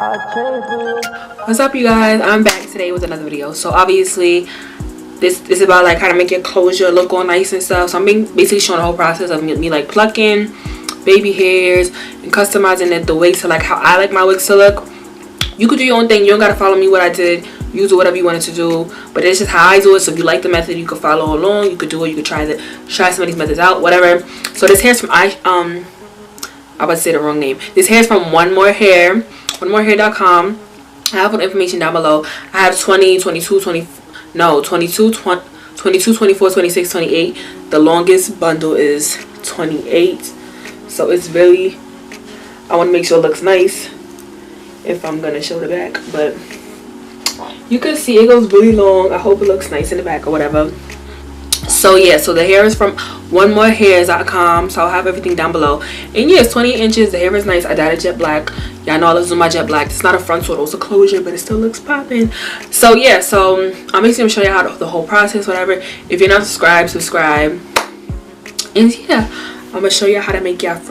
What's up, you guys? I'm back today with another video. So obviously this is about like how to make your closure look all nice and stuff. So I'm basically showing the whole process of me like plucking baby hairs and customizing it the way to like how I like my wigs to look. You could do your own thing. You don't gotta follow me what I did. Use it whatever you wanted to do, but it's just how I do it. So if you like the method, you could follow along. You could do it. You could try some of these methods out, whatever. So this hair's from I'm about to say the wrong name. This hair is from Onemore Hair, Onemorehair.com. I have all the information down below. I have 22, 24, 26, 28. The longest bundle is 28. So it's really, I want to make sure it looks nice if I'm going to show the back. But you can see it goes really long. I hope it looks nice in the back or whatever. So yeah, so the hair is from Onemorehair.com. So I'll have everything down below. And yeah, it's 28 inches. The hair is nice. I dyed it jet black. Y'all know I love my jet black. It's not a front sword, it's a closure, but it still looks popping. So yeah, so I'm basically gonna show you how the whole process, whatever. If you're not subscribed, subscribe. And yeah, I'm gonna show you how to make y'all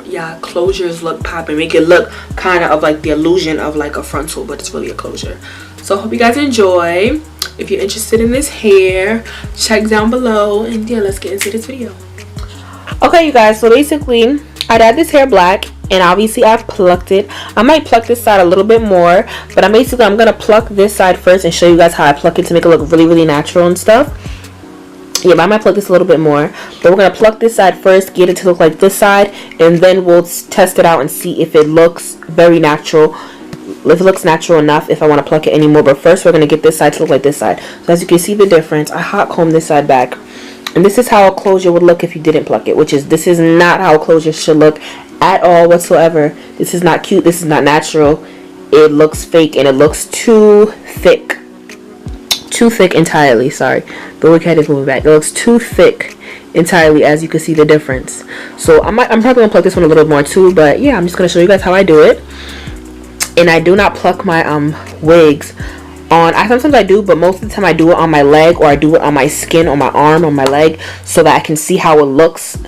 closures look popping. Make it look kind of like the illusion of like a frontal, but it's really a closure. So I hope you guys enjoy. If you're interested in this hair, check down below. And yeah, let's get into this video. Okay, you guys, so basically I dyed this hair black, and obviously I've plucked it. I might pluck this side a little bit more, but I'm gonna pluck this side first and show you guys how I pluck it to make it look really, really natural and stuff. Yeah, but I might pluck this a little bit more, but we're gonna pluck this side first, get it to look like this side, and then we'll test it out and see if it looks very natural, if it looks natural enough, if I want to pluck it anymore. But first we're gonna get this side to look like this side. So as you can see the difference, I hot comb this side back. And this is how a closure would look if you didn't pluck it, which is, this is not how a closure should look at all whatsoever. This is not cute. This is not natural. It looks fake, and it looks too thick. Too thick entirely. Sorry. The wig head is moving back. It looks too thick entirely, as you can see the difference. So I'm probably going to pluck this one a little more too, but yeah, I'm just going to show you guys how I do it. And I do not pluck my wigs on, sometimes I do, but most of the time I do it on my leg, or I do it on my skin, on my arm, on my leg, so that I can see how it looks.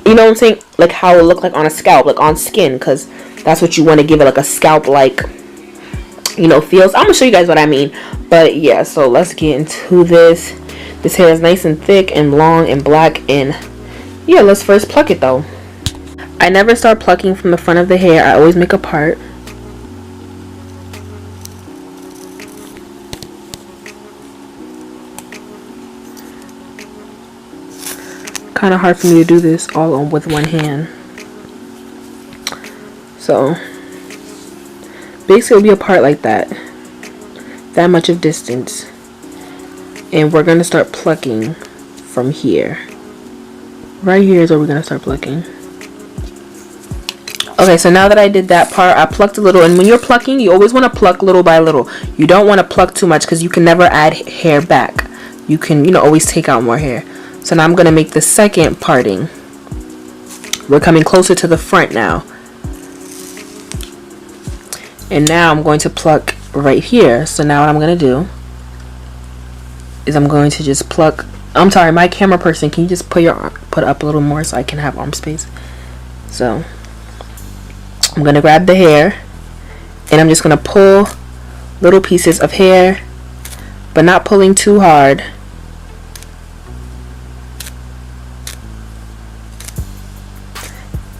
You know what I'm saying? Like how it look like on a scalp, like on skin, because that's what you want to give it, like a scalp like, you know, feels. I'm gonna show you guys what I mean. But yeah, so let's get into this. This hair is nice and thick and long and black, and yeah, let's first pluck it though. I never start plucking from the front of the hair. I always make a part. Kind of hard for me to do this all on with one hand. So basically it'll be a part like that much of distance, and we're gonna start plucking from here. Right here is where we're gonna start plucking. Okay, so now that I did that part, I plucked a little, and when you're plucking, you always want to pluck little by little. You don't want to pluck too much, because you can never add hair back. You can, you know, always take out more hair. So now I'm going to make the second parting. We're coming closer to the front now. And now I'm going to pluck right here. So now what I'm going to do is I'm going to just pluck. I'm sorry, my camera person, can you just put up a little more so I can have arm space? So I'm going to grab the hair, and I'm just going to pull little pieces of hair, but not pulling too hard.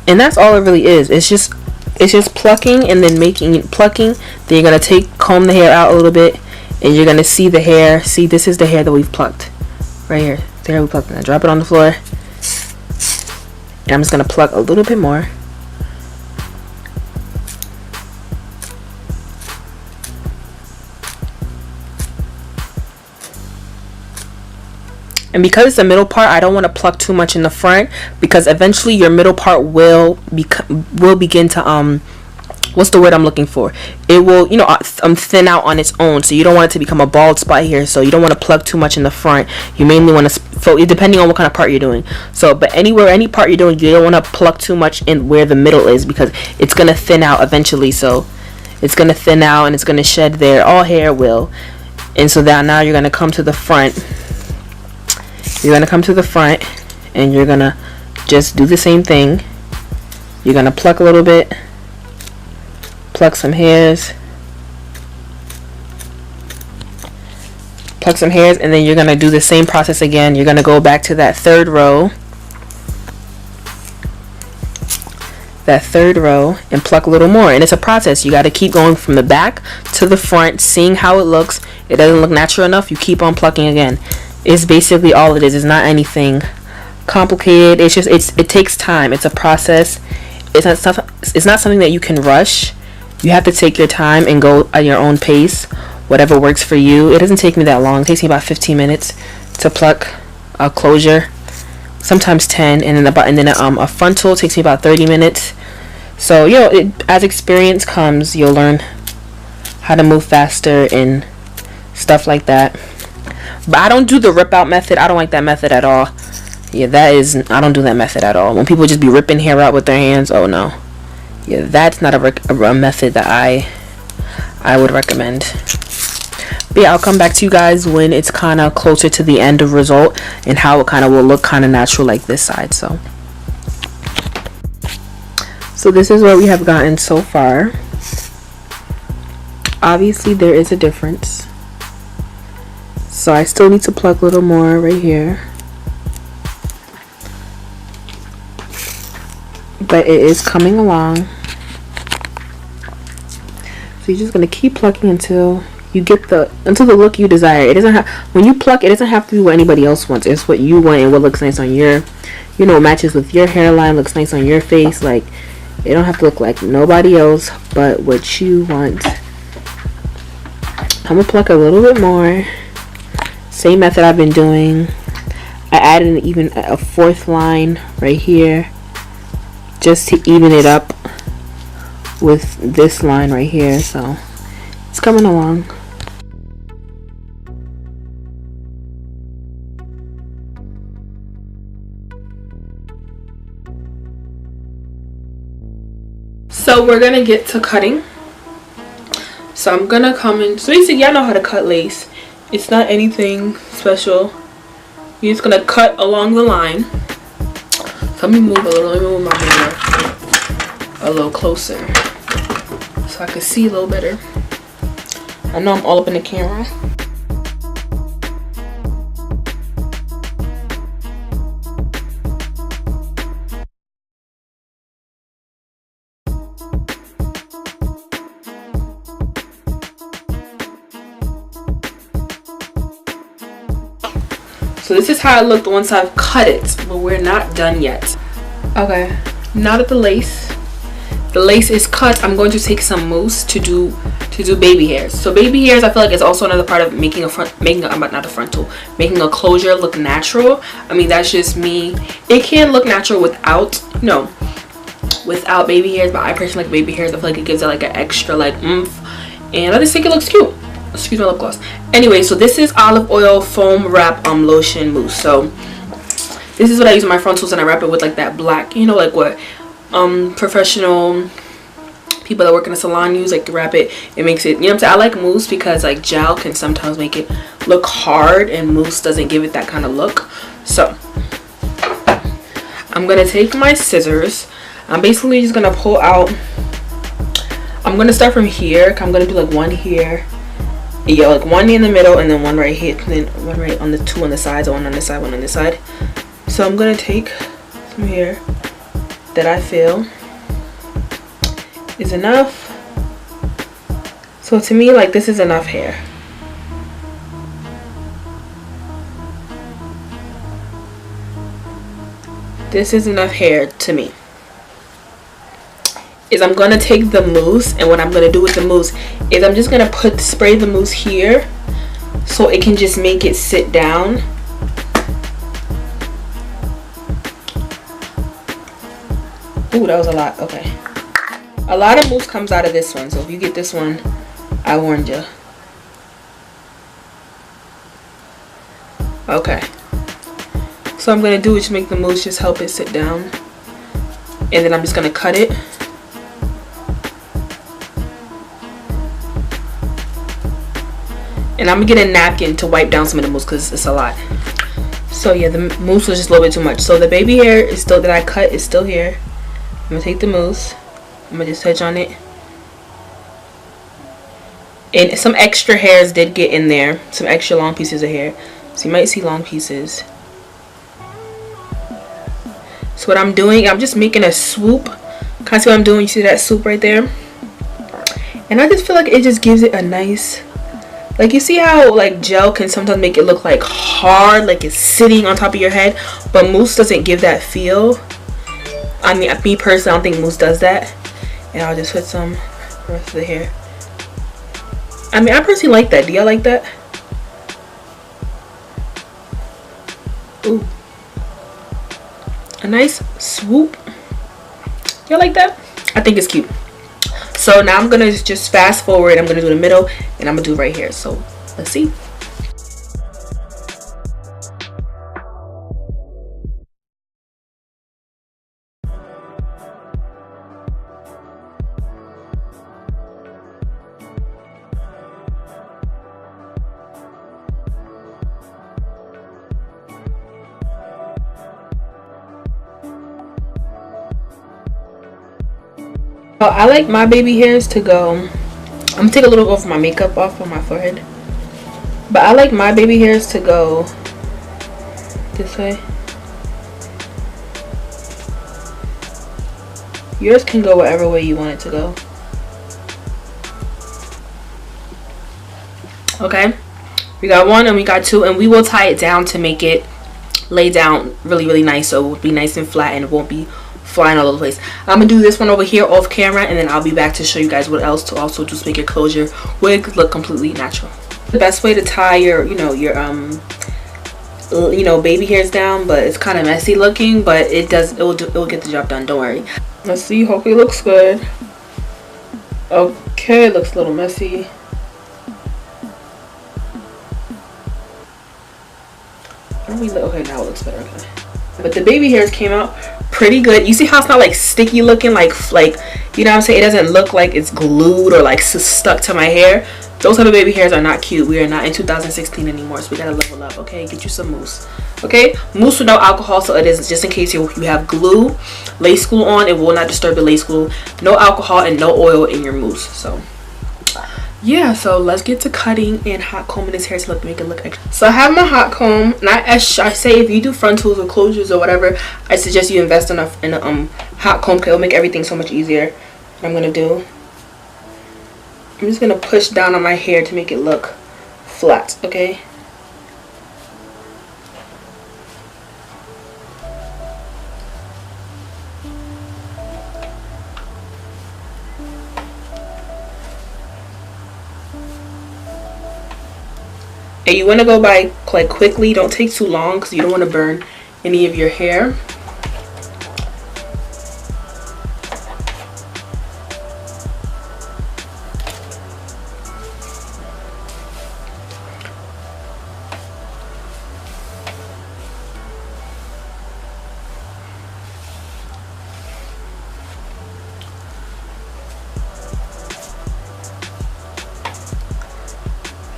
And that's all it really is. It's just plucking, and then plucking. Then you're gonna comb the hair out a little bit, and you're gonna see the hair. See, this is the hair that we've plucked, right here. The hair we plucked. And I drop it on the floor, and I'm just gonna pluck a little bit more. And because it's the middle part, I don't want to pluck too much in the front, because eventually your middle part will begin to what's the word I'm looking for? It will, you know, thin out on its own. So you don't want it to become a bald spot here. So you don't want to pluck too much in the front. You mainly want to, depending on what kind of part you're doing. So, but any part you're doing, you don't want to pluck too much in where the middle is, because it's gonna thin out eventually. So it's gonna thin out and it's gonna shed there. All hair will. And so now you're gonna come to the front. You're gonna come to the front, and you're gonna just do the same thing. You're gonna pluck a little bit, pluck some hairs, pluck some hairs, and then you're gonna do the same process again. You're gonna go back to that third row and pluck a little more. And it's a process. You got to keep going from the back to the front, seeing how it looks. It doesn't look natural enough, you keep on plucking again. It's basically all it is. It's not anything complicated. It's just it takes time. It's a process. It's not something that you can rush. You have to take your time and go at your own pace, whatever works for you. It doesn't take me that long. It takes me about 15 minutes to pluck a closure, sometimes 10, and then a frontal takes me about 30 minutes. So as experience comes, you'll learn how to move faster and stuff like that. But I don't do the rip out method. I don't like that method at all. I don't do that method at all. When people just be ripping hair out with their hands, oh no. Yeah, that's not a method that I would recommend. But yeah, I'll come back to you guys when it's kind of closer to the end of result and how it kind of will look kind of natural like this side. So this is what we have gotten so far. Obviously there is a difference, so I still need to pluck a little more right here, but it is coming along. So you're just gonna keep plucking until you get the look you desire. It doesn't have, when you pluck, it doesn't have to be what anybody else wants. It's what you want and what looks nice on your, matches with your hairline, looks nice on your face. Like, it don't have to look like nobody else but what you want. I'm gonna pluck a little bit more. Same method I've been doing. I added even a fourth line right here just to even it up with this line right here. So it's coming along. So we're gonna get to cutting. So I'm gonna come in. So basically, y'all know how to cut lace. It's not anything special. You're just gonna cut along the line. So let me move a little. Let me move my hair a little closer so I can see a little better. I know I'm all up in the camera. So this is how it looked once I've cut it, but we're not done yet. Okay, now that the lace is cut, I'm going to take some mousse to do baby hairs. So baby hairs, I feel like, is also another part of making a closure look natural. I mean, that's just me. It can look natural without baby hairs, but I personally like baby hairs. I feel like it gives it like an extra like oomph, and I just think it looks cute. Excuse my lip gloss. Anyway, so this is olive oil foam wrap lotion mousse. So this is what I use on my frontals, and I wrap it with like that black, like what professional people that work in a salon use, like to wrap it. It makes it, what I'm saying, I like mousse because like gel can sometimes make it look hard, and mousse doesn't give it that kind of look. So I'm gonna take my scissors. I'm basically just gonna pull out. I'm gonna start from here. I'm gonna do like one here. Yeah, like one in the middle, and then one right here, and then one right on the two on the sides, one on this side, one on this side. So I'm gonna take some hair that I feel is enough. So to me, like, this is enough hair. This is enough hair to me. Is I'm gonna take the mousse, and what I'm gonna do with the mousse is I'm just gonna spray the mousse here so it can just make it sit down. Ooh, that was a lot. Okay, a lot of mousse comes out of this one, so if you get this one, I warned you. Okay, so I'm gonna do is make the mousse just help it sit down, and then I'm just gonna cut it. And I'm gonna get a napkin to wipe down some of the mousse because it's a lot. So yeah, the mousse was just a little bit too much. So the baby hair is still, that I cut, is still here. I'm gonna take the mousse. I'm gonna just touch on it. And some extra hairs did get in there, some extra long pieces of hair, so you might see long pieces. So what I'm doing, I'm just making a swoop. Kind of see what I'm doing? You see that swoop right there? And I just feel like it just gives it a nice, like, you see how like gel can sometimes make it look like hard, like it's sitting on top of your head, but mousse doesn't give that feel. I mean, me personally, I don't think mousse does that. And I'll just put some the rest of the hair. I mean, I personally like that. Do y'all like that? Ooh. A nice swoop. Y'all like that? I think it's cute. So now I'm gonna just fast forward. I'm gonna do the middle and I'm gonna do right here. So let's see. I like my baby hairs to go, I'm gonna take a little of my makeup off on my forehead, but I like my baby hairs to go this way. Yours can go whatever way you want it to go. Okay, we got one and we got two, and we will tie it down to make it lay down really nice, so it will be nice and flat and it won't be flying all over the place. I'm gonna do this one over here off camera, and then I'll be back to show you guys what else to also just make your closure wig look completely natural. The best way to tie your baby hairs down, but it's kind of messy looking, but it will get the job done, don't worry. Let's see, hopefully it looks good. Okay, it looks a little messy. Okay, now it looks better. Okay, but the baby hairs came out pretty good. You see how it's not like sticky looking, like you know what I'm saying? It doesn't look like it's glued or like stuck to my hair. Those type of baby hairs are not cute. We are not in 2016 anymore, so we gotta level up. Okay, get you some mousse. Okay, mousse with no alcohol, so it is just in case you have glue, lace glue on, it will not disturb the lace glue. No alcohol and no oil in your mousse. So yeah, so let's get to cutting and hot combing this hair to make it look extra. So I have my hot comb, and I say if you do frontals or closures or whatever, I suggest you invest in a hot comb, because it'll make everything so much easier. What I'm gonna do, I'm just gonna push down on my hair to make it look flat. Okay. And you want to go by like quickly, don't take too long because you don't want to burn any of your hair.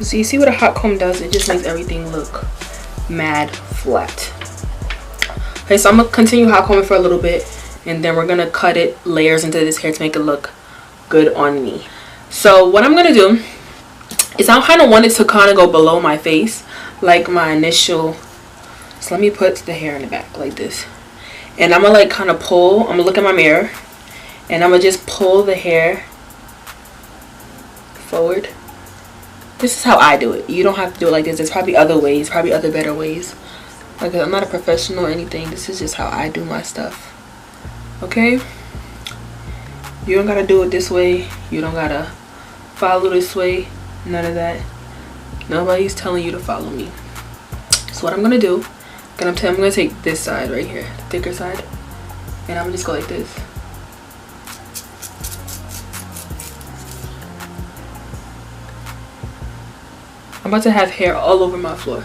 So you see what a hot comb does? It just makes everything look mad flat. Okay, so I'm gonna continue hot combing for a little bit, and then we're gonna cut it layers into this hair to make it look good on me. So what I'm gonna do is I kind of want it to kind of go below my face, like my initial. So let me put the hair in the back like this, and I'm gonna like kind of pull. I'm gonna look in my mirror, and I'm gonna just pull the hair forward. This is how I do it. You don't have to do it like this. There's probably other ways, probably other better ways. Like, I'm not a professional or anything. This is just how I do my stuff. Okay? You don't gotta do it this way. You don't gotta follow this way. None of that. Nobody's telling you to follow me. So what I'm gonna do, I'm gonna take this side right here, the thicker side, and I'm gonna just go like this. I'm about to have hair all over my floor.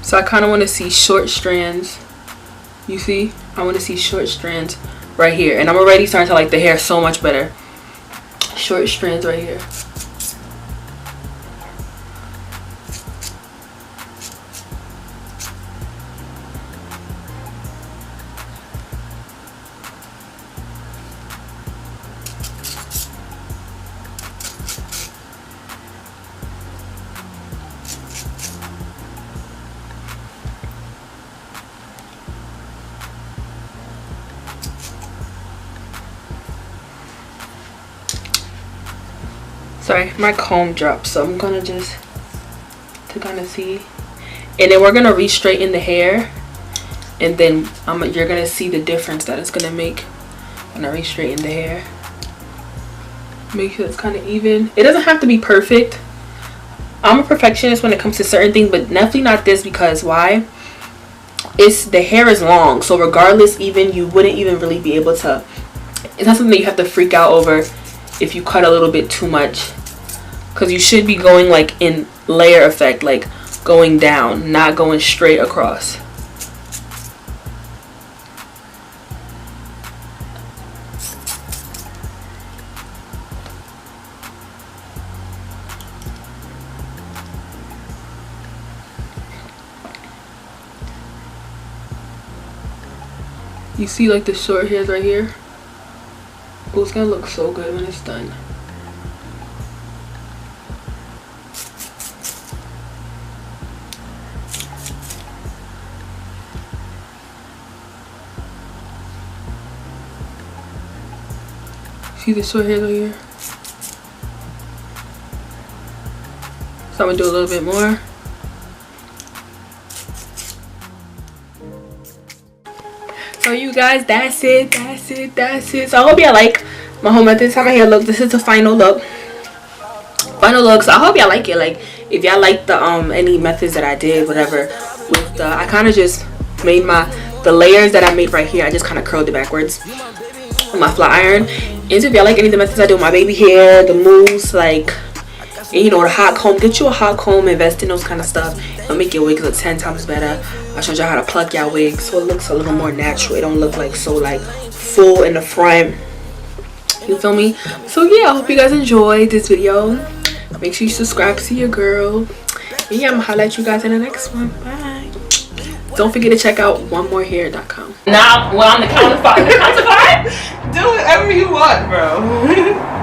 So I kind of want to see short strands. You see? I want to see short strands right here. And I'm already starting to like the hair so much better. Short strands right here. Sorry, my comb dropped, so I'm gonna just to kind of see, and then we're gonna re-straighten the hair, and then you're gonna see the difference that it's gonna make when I re-straighten the hair. Make sure it's kind of even. It doesn't have to be perfect. I'm a perfectionist when it comes to certain things, but definitely not this, because why? It's the hair is long, so regardless, even you wouldn't even really be able to. It's not something that you have to freak out over if you cut a little bit too much, because you should be going like in layer effect, like going down, not going straight across. You see like the short hairs right here? Oh, it's gonna look so good when it's done. See the short hairs right here? So I'm gonna do a little bit more. So you guys, that's it. So I hope y'all like my whole method. This is how my hair look. This is the final look. So I hope y'all like it. Like if y'all like the any methods that I did, whatever, with the, I kind of just made the layers that I made right here, I just kind of curled it backwards with my flat iron. And if y'all like any of the methods I do with my baby hair, the moves, like, you know, the hot comb, get you a hot comb, invest in those kind of stuff. It'll make your wigs look 10 times better. I showed y'all how to pluck y'all wigs so it looks a little more natural. It don't look like so like full in the front. You feel me? So yeah, I hope you guys enjoyed this video. Make sure you subscribe to your girl. And yeah, I'm gonna holla at you guys in the next one. Bye. Don't forget to check out onemorehair.com. Now, well, on the count of five. Do whatever you want, bro.